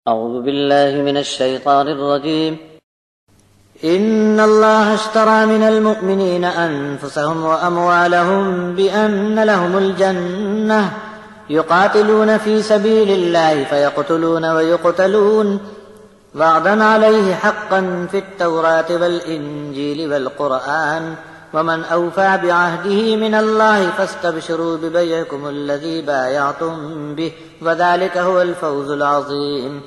أعوذ بالله من الشيطان الرجيم. إن الله اشترى من المؤمنين أنفسهم وأموالهم بأن لهم الجنة يقاتلون في سبيل الله فيقتلون ويقتلون وعدا عليه حقا في التوراة والإنجيل والقرآن ومن أوفى بعهده من الله فاستبشروا ببيعكم الذي بايعتم به وذلك هو الفوز العظيم.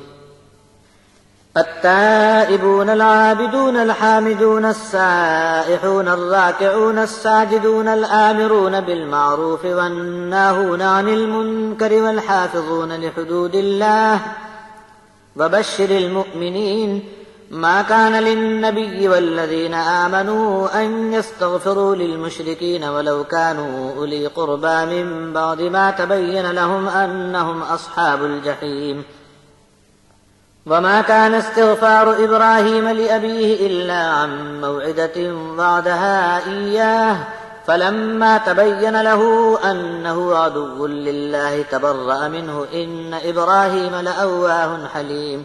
التائبون العابدون الحامدون السائحون الراكعون الساجدون الآمرون بالمعروف والناهون عن المنكر والحافظون لحدود الله وبشر المؤمنين. ما كان للنبي والذين آمنوا أن يستغفروا للمشركين ولو كانوا أولي قربى من بعد ما تبين لهم أنهم أصحاب الجحيم. وما كان استغفار إبراهيم لأبيه إلا عن موعدة وعدها إياه فلما تبين له أنه عدو لله تبرأ منه إن إبراهيم لأواه حليم.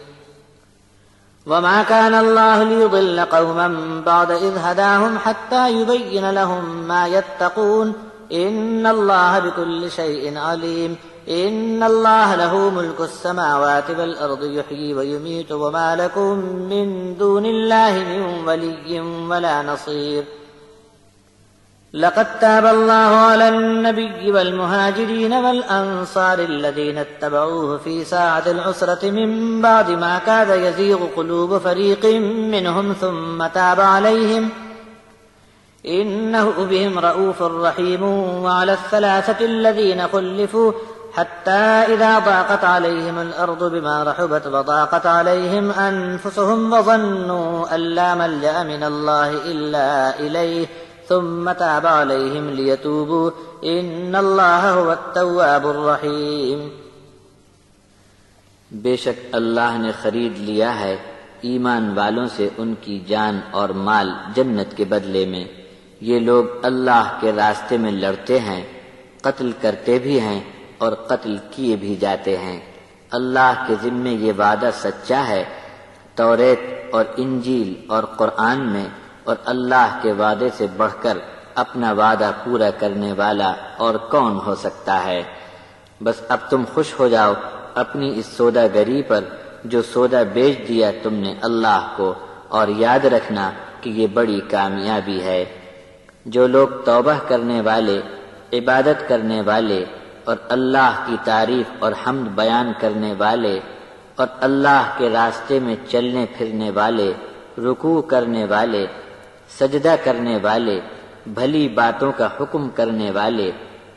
وما كان الله ليضل قوما بعد إذ هداهم حتى يبين لهم ما يتقون إن الله بكل شيء عليم. إن الله له ملك السماوات والأرض يحيي ويميت وما لكم من دون الله من ولي ولا نصير. لقد تاب الله على النبي والمهاجرين والأنصار الذين اتبعوه في ساعة العسرة من بعد ما كاد يزيغ قلوب فريق منهم ثم تاب عليهم إنه بهم رؤوف رحيم. وعلى الثلاثة الذين خلفوا حتى إذا ضاقت عليهم الأرض بما رحبت وضاقت عليهم أنفسهم وظنوا أن لا ملجأ من الله إلا إليه ثم تاب عليهم ليتوبوا إن الله هو التواب الرحيم. بے شک اللہ نے خرید لیا ہے ایمان والوں سے ان کی جان اور مال جنت کے بدلے میں. یہ لوگ اللہ کے راستے میں لڑتے ہیں، قتل کرتے بھی ہیں اور قتل کیے بھی جاتے ہیں. اللہ کے ذمے یہ وعدہ سچا ہے. توریت اور انجیل اور قرآن میں اور اللہ کے وعدے سے بڑھ کر اپنا وعدہ پورا کرنے والا اور کون ہو سکتا ہے. بس اب تم خوش ہو جاؤ اپنی اس سودا گری پر جو سودا بیچ دیا تم نے اللہ کو، اور یاد رکھنا کہ یہ بڑی کامیابی ہے. جو لوگ توبہ کرنے والے، عبادت کرنے والے اور اللہ کی تعریف اور حمد بیان کرنے والے اور اللہ کے راستے میں چلنے پھرنے والے، رکوع کرنے والے، سجدہ کرنے والے، بھلی باتوں کا حکم کرنے والے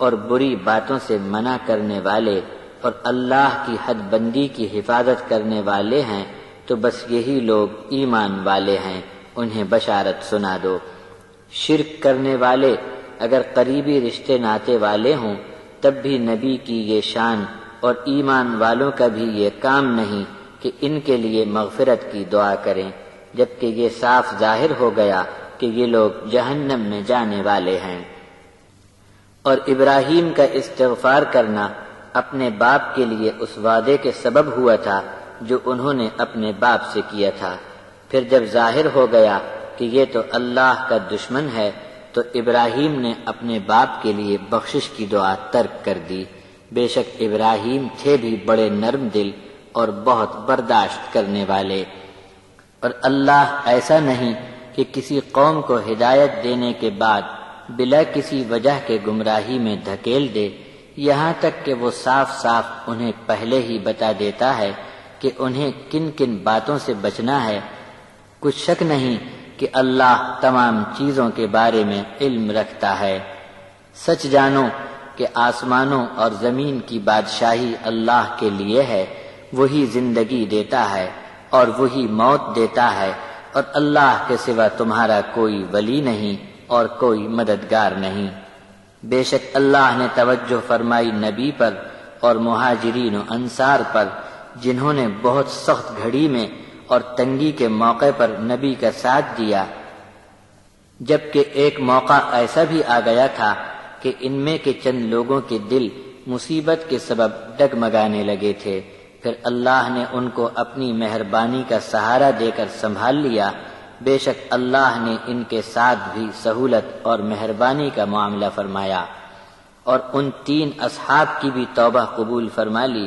اور بری باتوں سے منع کرنے والے اور اللہ کی حد بندی کی حفاظت کرنے والے ہیں تو بس یہی لوگ ایمان والے ہیں، انہیں بشارت سنا دو. شرک کرنے والے اگر قریبی رشتے ناتے والے ہوں تب بھی نبی کی یہ شان اور ایمان والوں کا بھی یہ کام نہیں کہ ان کے لیے مغفرت کی دعا کریں، جبکہ یہ صاف ظاہر ہو گیا کہ یہ لوگ جہنم میں جانے والے ہیں. اور ابراہیم کا استغفار کرنا اپنے باپ کے لیے اس وعدے کے سبب ہوا تھا جو انہوں نے اپنے باپ سے کیا تھا. پھر جب ظاہر ہو گیا کہ یہ تو اللہ کا دشمن ہے تو ابراہیم نے اپنے باپ کے لیے بخشش کی دعا ترک کر دی. بے شک ابراہیم تھے بھی بڑے نرم دل اور بہت برداشت کرنے والے. اور اللہ ایسا نہیں کہ کسی قوم کو ہدایت دینے کے بعد بلا کسی وجہ کے گمراہی میں دھکیل دے، یہاں تک کہ وہ صاف صاف انہیں پہلے ہی بتا دیتا ہے کہ انہیں کن کن باتوں سے بچنا ہے. کچھ شک نہیں کہ اللہ تمام چیزوں کے بارے میں علم رکھتا ہے. سچ جانو کہ آسمانوں اور زمین کی بادشاہی اللہ کے لیے ہے. وہی زندگی دیتا ہے اور وہی موت دیتا ہے، اور اللہ کے سوا تمہارا کوئی ولی نہیں اور کوئی مددگار نہیں. بے شک اللہ نے توجہ فرمائی نبی پر اور مہاجرین و انصار پر جنہوں نے بہت سخت گھڑی میں اور تنگی کے موقع پر نبی کا ساتھ دیا، جبکہ ایک موقع ایسا بھی آ گیا تھا کہ ان میں کے چند لوگوں کے دل مصیبت کے سبب ڈگمگانے لگے تھے. پھر اللہ نے ان کو اپنی مہربانی کا سہارا دے کر سنبھال لیا، بے شک اللہ نے ان کے ساتھ بھی سہولت اور مہربانی کا معاملہ فرمایا، اور ان 3 اصحاب کی بھی توبہ قبول فرما لی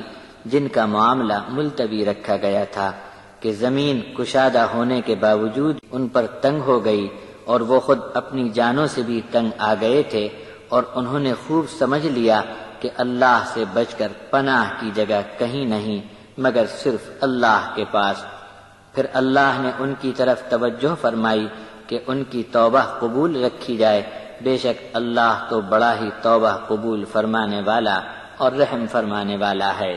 جن کا معاملہ ملتوی رکھا گیا تھا کہ زمین کشادہ ہونے کے باوجود ان پر تنگ ہو گئی، اور وہ خود اپنی جانوں سے بھی تنگ آ گئے تھے، اور انہوں نے خوب سمجھ لیا کہ اللہ سے بچ کر پناہ کی جگہ کہیں نہیں مگر صرف اللہ کے پاس۔ پھر اللہ نے ان کی طرف توجہ فرمائی کہ ان کی توبہ قبول رکھی جائے، بے شک اللہ تو بڑا ہی توبہ قبول فرمانے والا اور رحم فرمانے والا ہے۔